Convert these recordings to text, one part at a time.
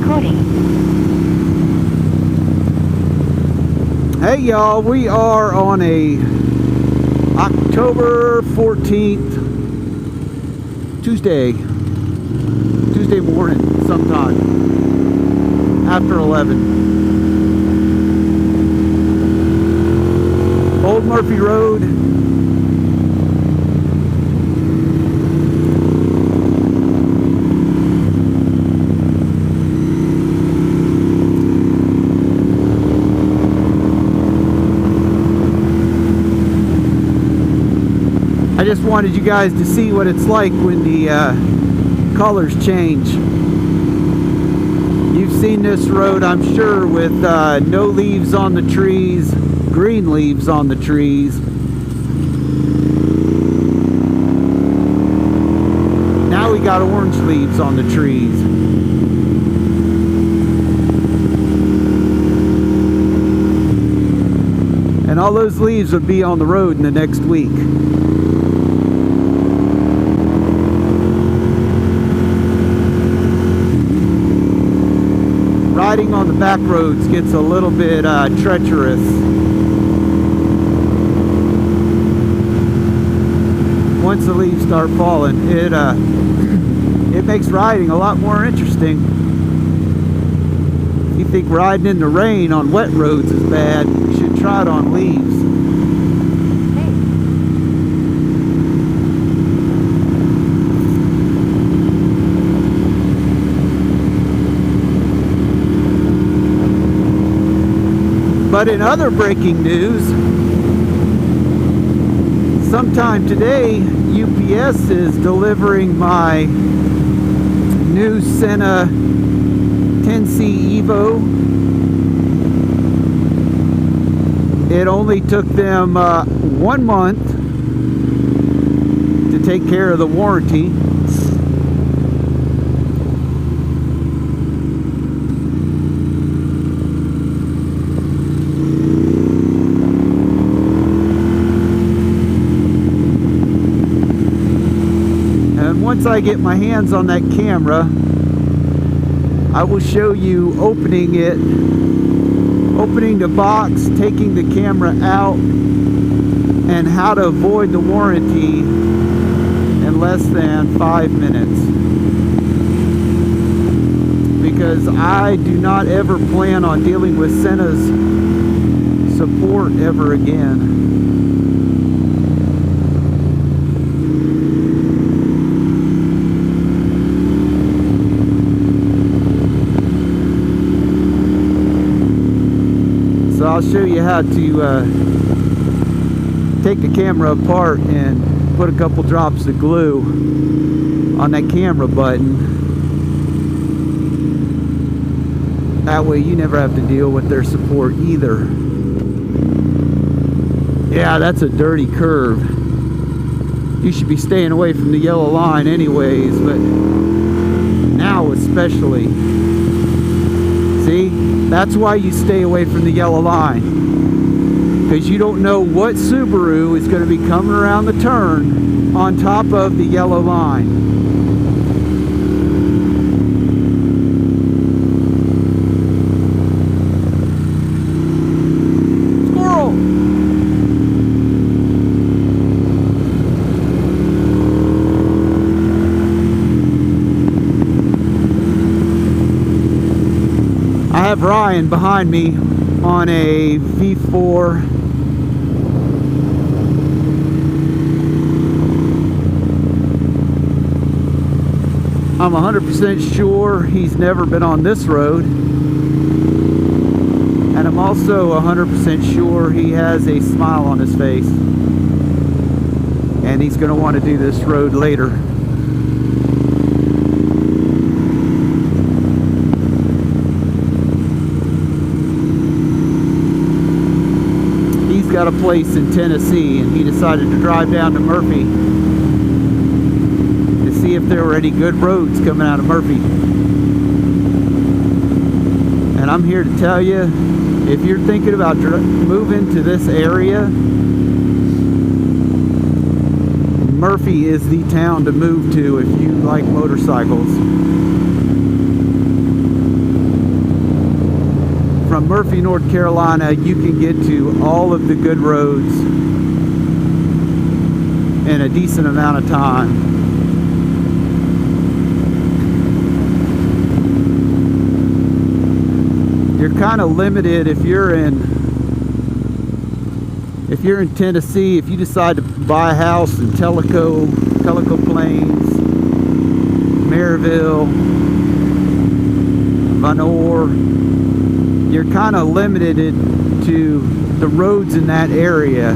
recording. Hey y'all, we are on a October 14th Tuesday morning sometime after 11. Old Murphy Road. I just wanted you guys to see what it's like when the colors change. You've seen this road, I'm sure, with no leaves on the trees, green leaves on the trees. Now we got orange leaves on the trees. And all those leaves would be on the road in the next week. Riding on the back roads gets a little bit treacherous. Once the leaves start falling, it makes riding a lot more interesting. If you think riding in the rain on wet roads is bad, you should try it on leaves. But in other breaking news, sometime today, UPS is delivering my new Sena 10C Evo. It only took them 1 month to take care of the warranty. Once I get my hands on that camera, I will show you opening the box, taking the camera out, and how to avoid the warranty in less than 5 minutes. Because I do not ever plan on dealing with Sena's support ever again. So I'll show you how to take the camera apart and put a couple drops of glue on that camera button. That way you never have to deal with their support either. Yeah, that's a dirty curve. You should be staying away from the yellow line anyways, but now especially. See? That's why you stay away from the yellow line, because you don't know what Subaru is going to be coming around the turn on top of the yellow line. Squirrel! I have Ryan behind me on a V4. I'm 100% sure he's never been on this road. And I'm also 100% sure he has a smile on his face. And he's going to want to do this road later. Got a place in Tennessee, and he decided to drive down to Murphy to see if there were any good roads coming out of Murphy. And I'm here to tell you, if you're thinking about moving to this area, Murphy is the town to move to if you like motorcycles. from Murphy, North Carolina, you can get to all of the good roads in a decent amount of time. You're kind of limited if you're in Tennessee. If you decide to buy a house in Tellico Plains, Maryville, Vonore, you're kind of limited to the roads in that area.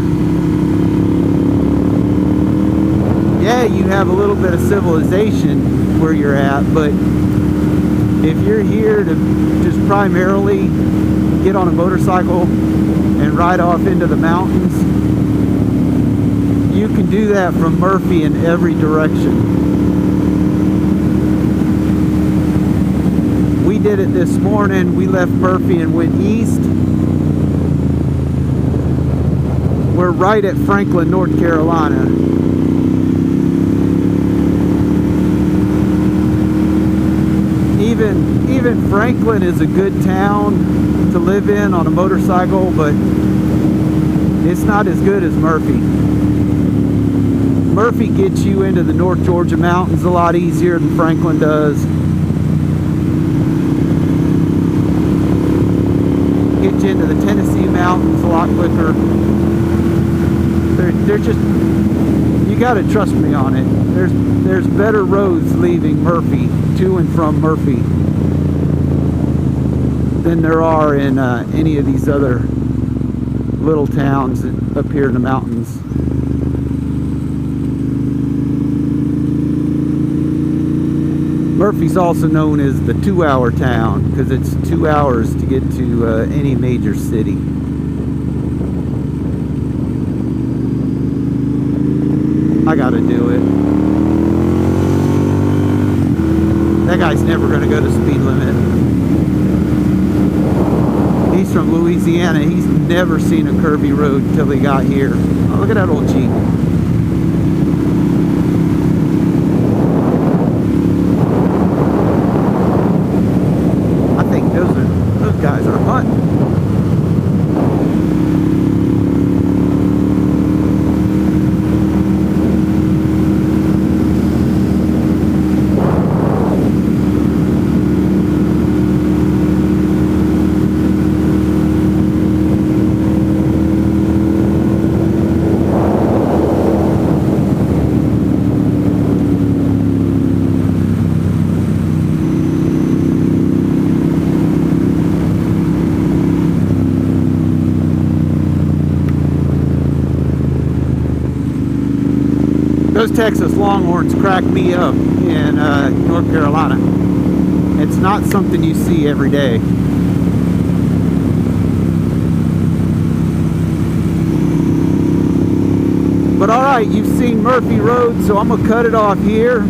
Yeah, you have a little bit of civilization where you're at, but if you're here to just primarily get on a motorcycle and ride off into the mountains, you can do that from Murphy in every direction. We did it this morning. We left Murphy and went east. We're right at Franklin, North Carolina. Even Franklin is a good town to live in on a motorcycle, but it's not as good as Murphy. Murphy gets you into the North Georgia mountains a lot easier than Franklin does. Gets you into the Tennessee mountains a lot quicker. They're just, you gotta trust me on it. There's better roads leaving Murphy to and from Murphy than there are in any of these other little towns up here in the mountains. Murphy's also known as the 2-hour town because it's 2 hours to get to any major city. I gotta do it. That guy's never gonna go to speed limit. He's from Louisiana. He's never seen a curvy road until he got here. Oh, look at that old Jeep. I think those guys are hunting. Those Texas Longhorns crack me up in North Carolina. It's not something you see every day. But alright, you've seen Murphy Road, so I'm going to cut it off here.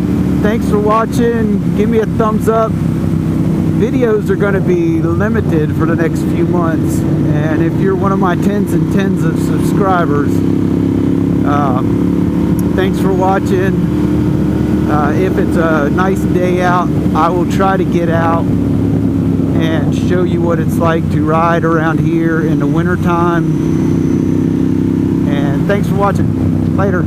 Thanks for watching. Give me a thumbs up. Videos are going to be limited for the next few months. And if you're one of my tens and tens of subscribers, thanks for watching. If it's a nice day out, I will try to get out and show you what it's like to ride around here in the winter time. And thanks for watching. Later.